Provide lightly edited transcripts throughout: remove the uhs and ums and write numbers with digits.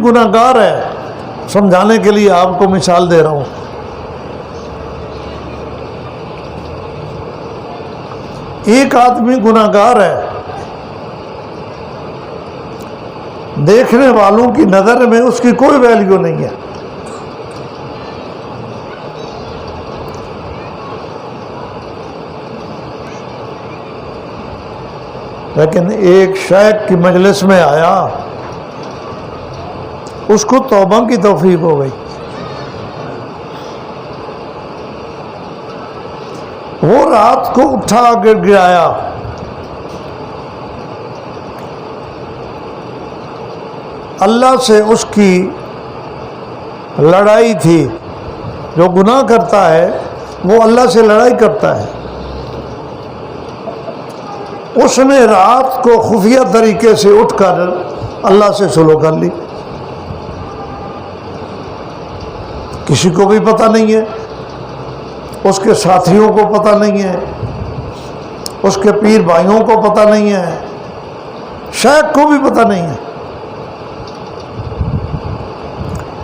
گناہ گار ہے، سمجھانے کے لیے آپ کو مثال دے رہا ہوں۔ ایک آدمی گناہ گار ہے، دیکھنے والوں کی نظر میں اس کی کوئی ویلیو نہیں ہے، لیکن ایک شیخ کی مجلس میں آیا، اس کو توبہ کی توفیق ہو گئی، وہ رات کو اٹھا گر گرایا، اللہ سے اس کی لڑائی تھی۔ جو گناہ کرتا ہے وہ اللہ سے لڑائی کرتا ہے۔ اس نے رات کو خفیہ طریقے سے اٹھ کر اللہ سے صلح کر لی، کسی کو بھی پتہ نہیں ہے، اس کے ساتھیوں کو پتہ نہیں ہے، اس کے پیر بھائیوں کو پتہ نہیں ہے، شیخ کو بھی پتہ نہیں ہے۔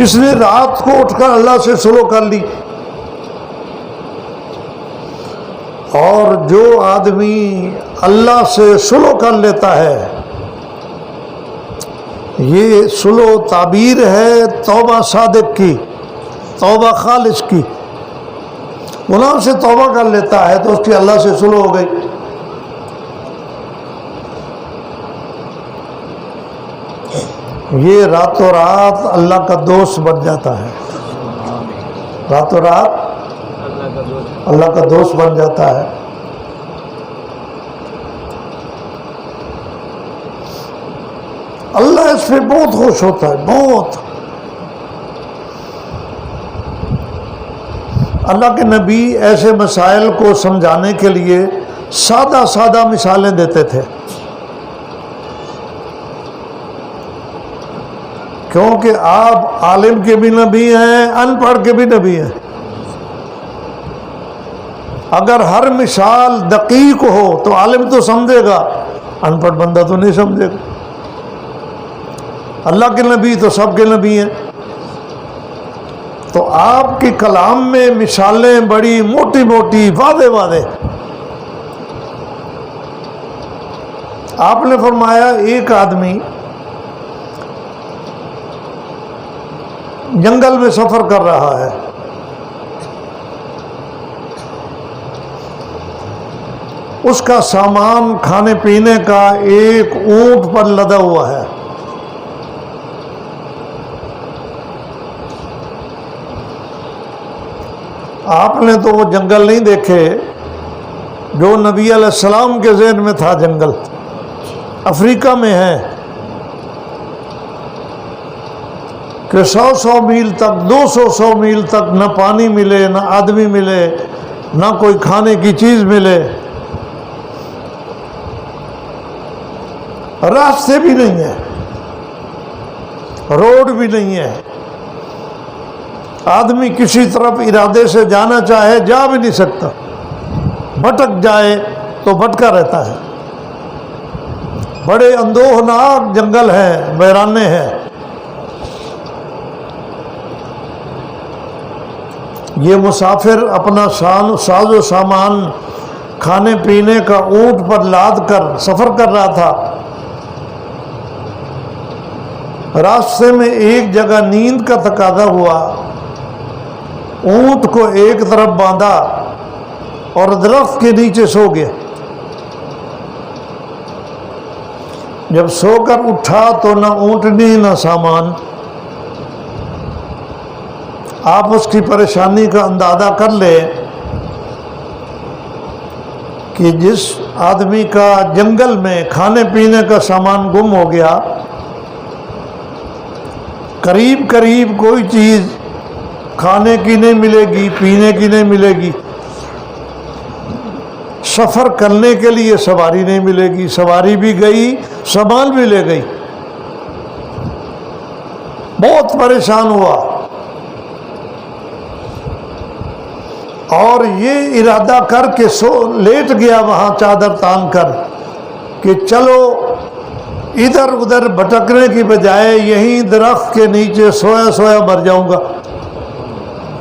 اس نے رات کو اٹھ کر اللہ سے صلح کر لی۔ اور جو آدمی اللہ سے صلح کر لیتا ہے، یہ صلح تعبیر ہے توبہ صادق کی، توبہ خالص کی۔ گناہ سے توبہ کر لیتا ہے تو اس کی اللہ سے صلح ہو گئی۔ یہ راتوں رات اللہ کا دوست بن جاتا ہے، راتوں رات اللہ کا دوست بن جاتا ہے۔ اللہ اس پہ بہت خوش ہوتا ہے، بہت۔ اللہ کے نبی ایسے مسائل کو سمجھانے کے لیے سادہ سادہ مثالیں دیتے تھے، کیونکہ آپ عالم کے بھی نبی ہیں، ان پڑھ کے بھی نبی ہیں۔ اگر ہر مثال دقیق ہو تو عالم تو سمجھے گا، ان پڑھ بندہ تو نہیں سمجھے گا۔ اللہ کے نبی تو سب کے نبی ہیں، تو آپ کے کلام میں مثالیں بڑی موٹی موٹی، واضح واضح۔ آپ نے فرمایا ایک آدمی جنگل میں سفر کر رہا ہے، اس کا سامان کھانے پینے کا ایک اونٹ پر لدا ہوا ہے۔ آپ نے تو وہ جنگل نہیں دیکھے جو نبی علیہ السلام کے ذہن میں تھا۔ جنگل افریقہ میں ہے کہ 100 میل تک، 200 میل تک نہ پانی ملے، نہ آدمی ملے، نہ کوئی کھانے کی چیز ملے، راستے بھی نہیں ہے، روڈ بھی نہیں ہے۔ آدمی کسی طرف ارادے سے جانا چاہے جا بھی نہیں سکتا، بھٹک جائے تو بھٹکا رہتا ہے۔ بڑے اندوہناک جنگل ہیں، ویرانے ہیں۔ یہ مسافر اپنا ساز و سامان کھانے پینے کا اونٹ پر لاد کر سفر کر رہا تھا۔ راستے میں ایک جگہ نیند کا تقاضا ہوا، اونٹ کو ایک طرف باندھا اور درخت کے نیچے سو گیا۔ جب سو کر اٹھا تو نہ اونٹنی نہ سامان۔ آپ اس کی پریشانی کا اندازہ کر لیں کہ جس آدمی کا جنگل میں کھانے پینے کا سامان گم ہو گیا، قریب قریب کوئی چیز کھانے کی نہیں ملے گی، پینے کی نہیں ملے گی، سفر کرنے کے لیے سواری نہیں ملے گی، سواری بھی گئی، سامان بھی لے گئی، بہت پریشان ہوا۔ اور یہ ارادہ کر کے لیٹ گیا وہاں چادر تان کر کہ چلو ادھر ادھر بھٹکنے کی بجائے یہیں درخت کے نیچے سویا سویا مر جاؤں گا،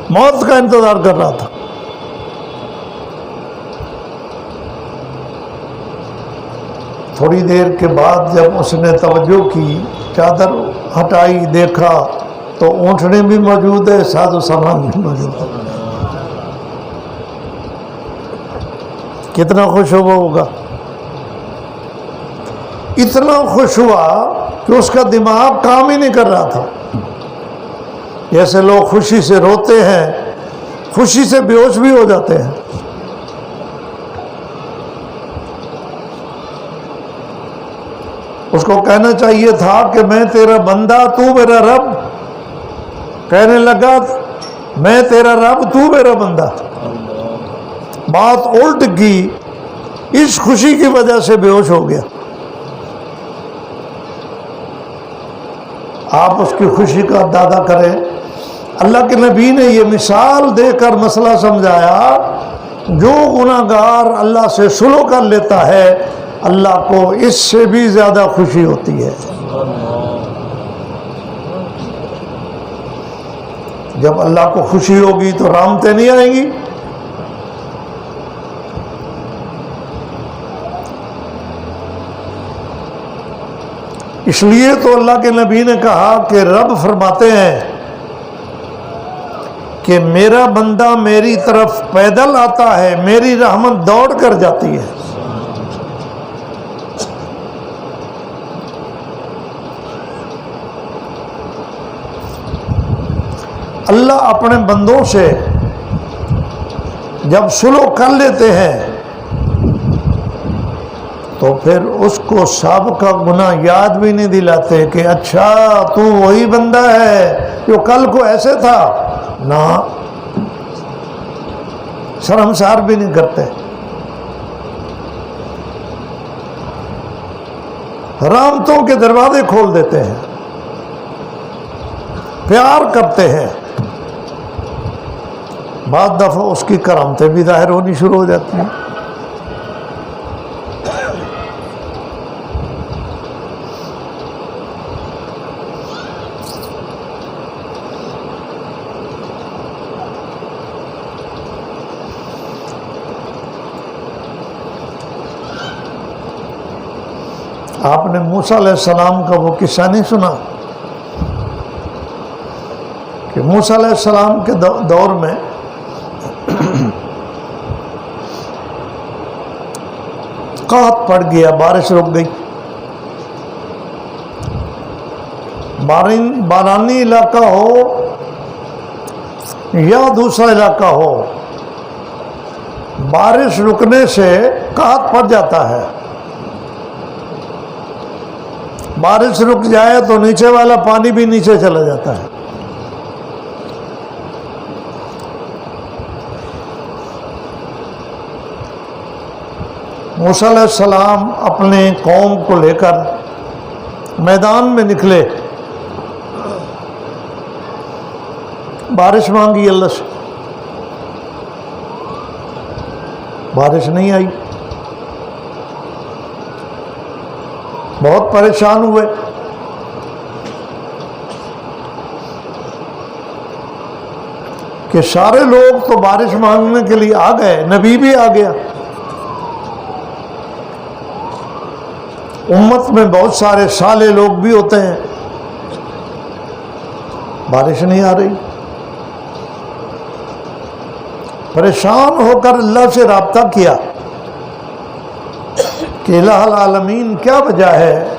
موت کا انتظار کر رہا تھا۔ تھوڑی دیر کے بعد جب اس نے توجہ کی، چادر ہٹائی، دیکھا تو اونٹنے بھی موجود ہے، ساز و سامان بھی موجود ہے۔ کتنا خوش ہوا ہوگا؟ اتنا خوش ہوا کہ اس کا دماغ کام ہی نہیں کر رہا تھا۔ جیسے لوگ خوشی سے روتے ہیں، خوشی سے بے ہوش بھی ہو جاتے ہیں۔ اس کو کہنا چاہیے تھا کہ میں تیرا بندہ، تو میرا رب۔ کہنے لگا میں تیرا رب، تو میرا بندہ۔ بات الٹ کی، اس خوشی کی وجہ سے بے ہوش ہو گیا۔ آپ اس کی خوشی کا اندازہ کریں۔ اللہ کے نبی نے یہ مثال دے کر مسئلہ سمجھایا، جو گناہ گار اللہ سے صلح کر لیتا ہے اللہ کو اس سے بھی زیادہ خوشی ہوتی ہے۔ جب اللہ کو خوشی ہوگی تو رحمتیں نہیں آئیں گی۔ اس لیے تو اللہ کے نبی نے کہا کہ رب فرماتے ہیں کہ میرا بندہ میری طرف پیدل آتا ہے، میری رحمت دوڑ کر جاتی ہے۔ اللہ اپنے بندوں سے جب صلح کر لیتے ہیں تو پھر اس کو سابقہ گناہ یاد بھی نہیں دلاتے کہ اچھا تو وہی بندہ ہے جو کل کو ایسے تھا، نہ شرمسار بھی نہیں کرتے۔ رحمتوں کے دروازے کھول دیتے ہیں، پیار کرتے ہیں۔ بعض دفعہ اس کی کرامتیں بھی ظاہر ہونی شروع ہو جاتی ہیں۔ آپ نے موسیٰ علیہ السلام کا وہ قصہ نہیں سنا کہ موسیٰ علیہ السلام کے دور میں قحط پڑ گیا، بارش رک گئی۔ بارانی علاقہ ہو یا دوسرا علاقہ ہو، بارش رکنے سے قحط پڑ جاتا ہے۔ بارش رک جائے تو نیچے والا پانی بھی نیچے چلا جاتا ہے۔ موسیٰ علیہ السلام اپنے قوم کو لے کر میدان میں نکلے، بارش مانگی اللہ سے، بارش نہیں آئی، بہت پریشان ہوئے۔ کہ سارے لوگ تو بارش مانگنے کے لیے آ گئے، نبی بھی آ گیا، امت میں بہت سارے صالح لوگ بھی ہوتے ہیں، بارش نہیں آ رہی۔ پریشان ہو کر اللہ سے رابطہ کیا کہ الہ العالمین کیا وجہ ہے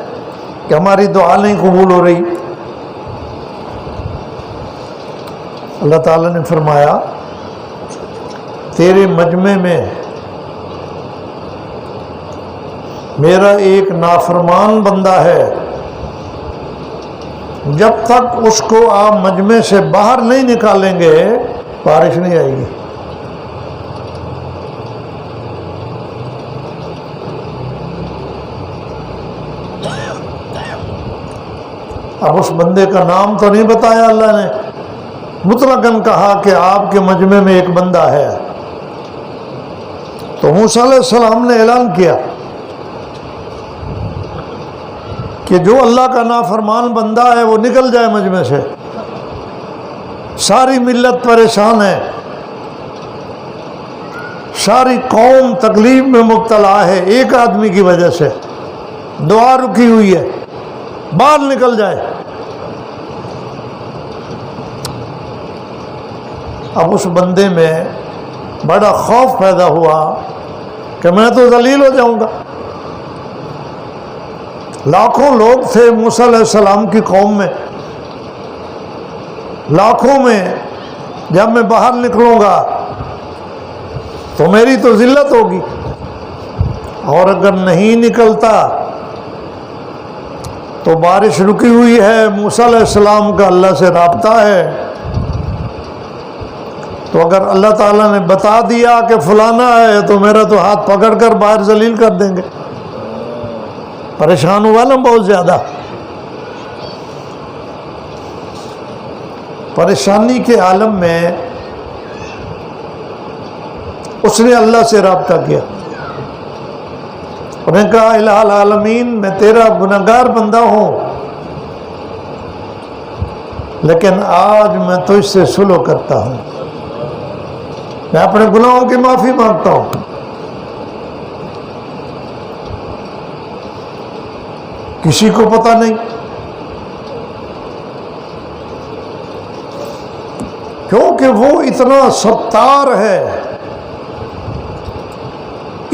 کہ ہماری دعا نہیں قبول ہو رہی؟ اللہ تعالیٰ نے فرمایا تیرے مجمع میں میرا ایک نافرمان بندہ ہے، جب تک اس کو آپ مجمع سے باہر نہیں نکالیں گے بارش نہیں آئے گی۔ اب اس بندے کا نام تو نہیں بتایا اللہ نے، مطلقاً کہا کہ آپ کے مجمع میں ایک بندہ ہے۔ تو موسیٰ علیہ السلام نے اعلان کیا کہ جو اللہ کا نافرمان بندہ ہے وہ نکل جائے مجمع سے. ساری ملت پریشان ہے، ساری قوم تکلیف میں مبتلا ہے ایک آدمی کی وجہ سے، دعا رکی ہوئی ہے، باہر نکل جائے. اب اس بندے میں بڑا خوف پیدا ہوا کہ میں تو ذلیل ہو جاؤں گا. لاکھوں لوگ تھے موسیٰ علیہ السلام کی قوم میں، لاکھوں میں جب میں باہر نکلوں گا تو میری تو ذلت ہوگی، اور اگر نہیں نکلتا تو بارش رکی ہوئی ہے، موسیٰ علیہ السلام کا اللہ سے رابطہ ہے، تو اگر اللہ تعالیٰ نے بتا دیا کہ فلانا ہے تو میرا تو ہاتھ پکڑ کر باہر ذلیل کر دیں گے. پریشان ہوا نا بہت زیادہ. پریشانی کے عالم میں اس نے اللہ سے رابطہ کیا اور نے کہا الہ العالمین میں تیرا گنہگار بندہ ہوں، لیکن آج میں تجھ سے صلح کرتا ہوں، میں اپنے گناہوں کی معافی مانگتا ہوں. کسی کو پتہ نہیں، کیونکہ وہ اتنا ستار ہے،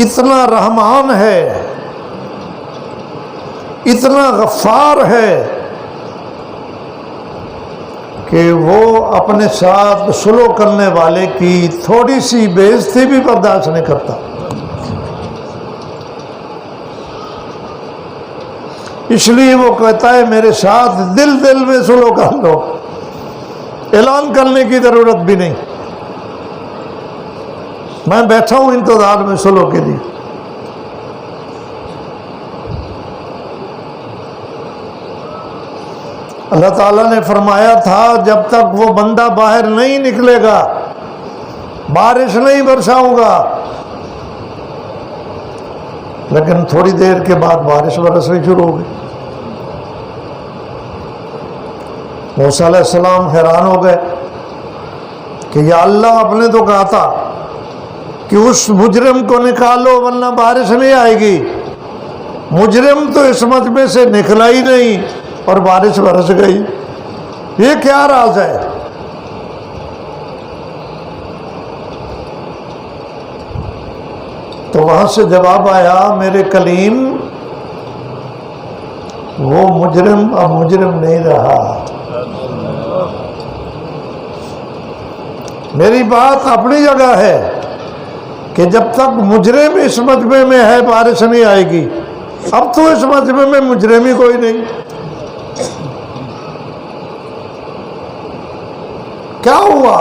اتنا رحمان ہے، اتنا غفار ہے کہ وہ اپنے ساتھ صلح کرنے والے کی تھوڑی سی بے عزتی بھی برداشت نہیں کرتا. اس لیے وہ کہتا ہے میرے ساتھ دل دل میں صلح کر لو، اعلان کرنے کی ضرورت بھی نہیں، میں بیٹھا ہوں انتظار میں صلح کے لیے. اللہ تعالیٰ نے فرمایا تھا جب تک وہ بندہ باہر نہیں نکلے گا بارش نہیں برساؤں گا، لیکن تھوڑی دیر کے بعد بارش برسنی شروع ہو گئی. موسیٰ علیہ السلام حیران ہو گئے کہ یا اللہ آپ نے تو کہا تھا کہ اس مجرم کو نکالو ورنہ بارش نہیں آئے گی. مجرم تو اس مجمع سے نکلا ہی نہیں اور بارش برس گئی، یہ کیا راز ہے؟ تو وہاں سے جواب آیا میرے کلیم وہ مجرم اب مجرم نہیں رہا. میری بات اپنی جگہ ہے کہ جب تک مجرم اس مجمع میں ہے بارش نہیں آئے گی، اب تو اس مجمع میں مجرم ہی کوئی نہیں. کیا ہوا؟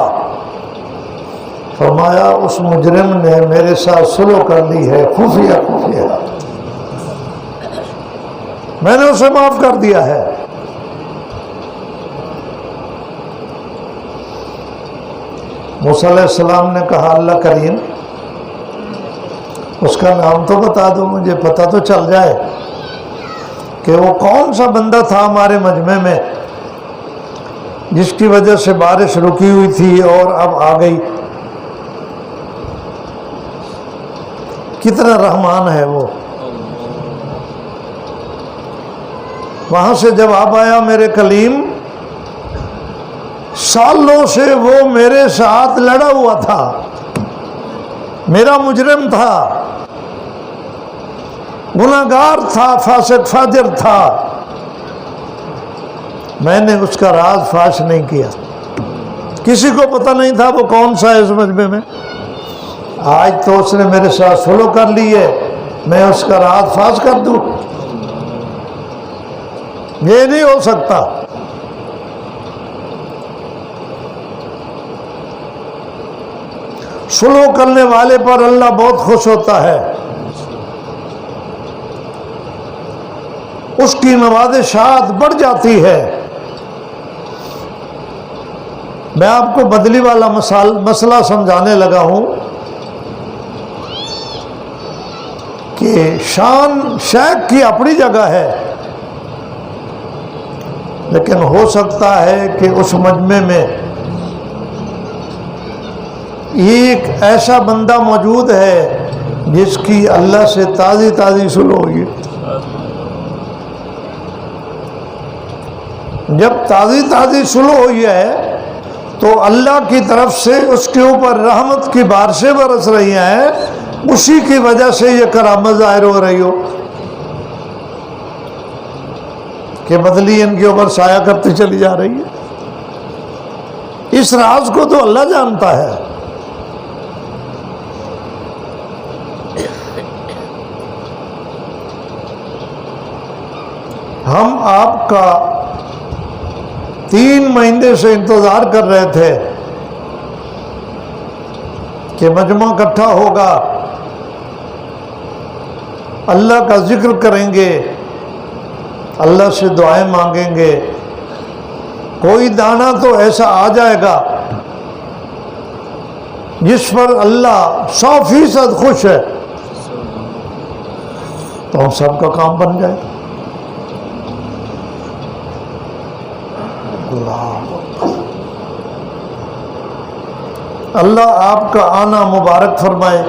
فرمایا اس مجرم نے میرے ساتھ صلح کر لی ہے خفیہ خفیہ، میں نے اسے معاف کر دیا ہے. موسیٰ علیہ السلام نے کہا اللہ کریم اس کا نام تو بتا دو، مجھے پتہ تو چل جائے کہ وہ کون سا بندہ تھا ہمارے مجمع میں جس کی وجہ سے بارش رکی ہوئی تھی اور اب آ گئی. کتنا رحمان ہے وہ. وہاں سے جواب آیا میرے کلیم سالوں سے وہ میرے ساتھ لڑا ہوا تھا، میرا مجرم تھا، گناہگار تھا، فاسق فاجر تھا، میں نے اس کا راز فاش نہیں کیا، کسی کو پتہ نہیں تھا وہ کون سا ہے اس مجمع میں. آج تو اس نے میرے ساتھ صلح کر لی ہے، میں اس کا راز فاش کر دوں؟ یہ نہیں ہو سکتا. صلح کرنے والے پر اللہ بہت خوش ہوتا ہے، اس کی نوازشات بڑھ جاتی ہے. میں آپ کو بدلی والا مسئلہ سمجھانے لگا ہوں کہ شان شیخ کی اپنی جگہ ہے، لیکن ہو سکتا ہے کہ اس مجمع میں ایک ایسا بندہ موجود ہے جس کی اللہ سے تازی تازی صلح ہوئی ہے۔ جب تازی تازی صلح ہوئی ہے تو اللہ کی طرف سے اس کے اوپر رحمت کی بارشیں برس رہی ہیں، اسی کی وجہ سے یہ کرامت ظاہر ہو رہی ہو کہ بدلی ان کے اوپر سایہ کرتی چلی جا رہی ہے۔ اس راز کو تو اللہ جانتا ہے۔ ہم آپ کا 3 مہینے سے انتظار کر رہے تھے کہ مجمع اکٹھا ہوگا، اللہ کا ذکر کریں گے، اللہ سے دعائیں مانگیں گے، کوئی دانہ تو ایسا آ جائے گا جس پر اللہ 100% خوش ہے، تو ہم سب کا کام بن جائے گا۔ اللہ آپ کا آنا مبارک فرمائے۔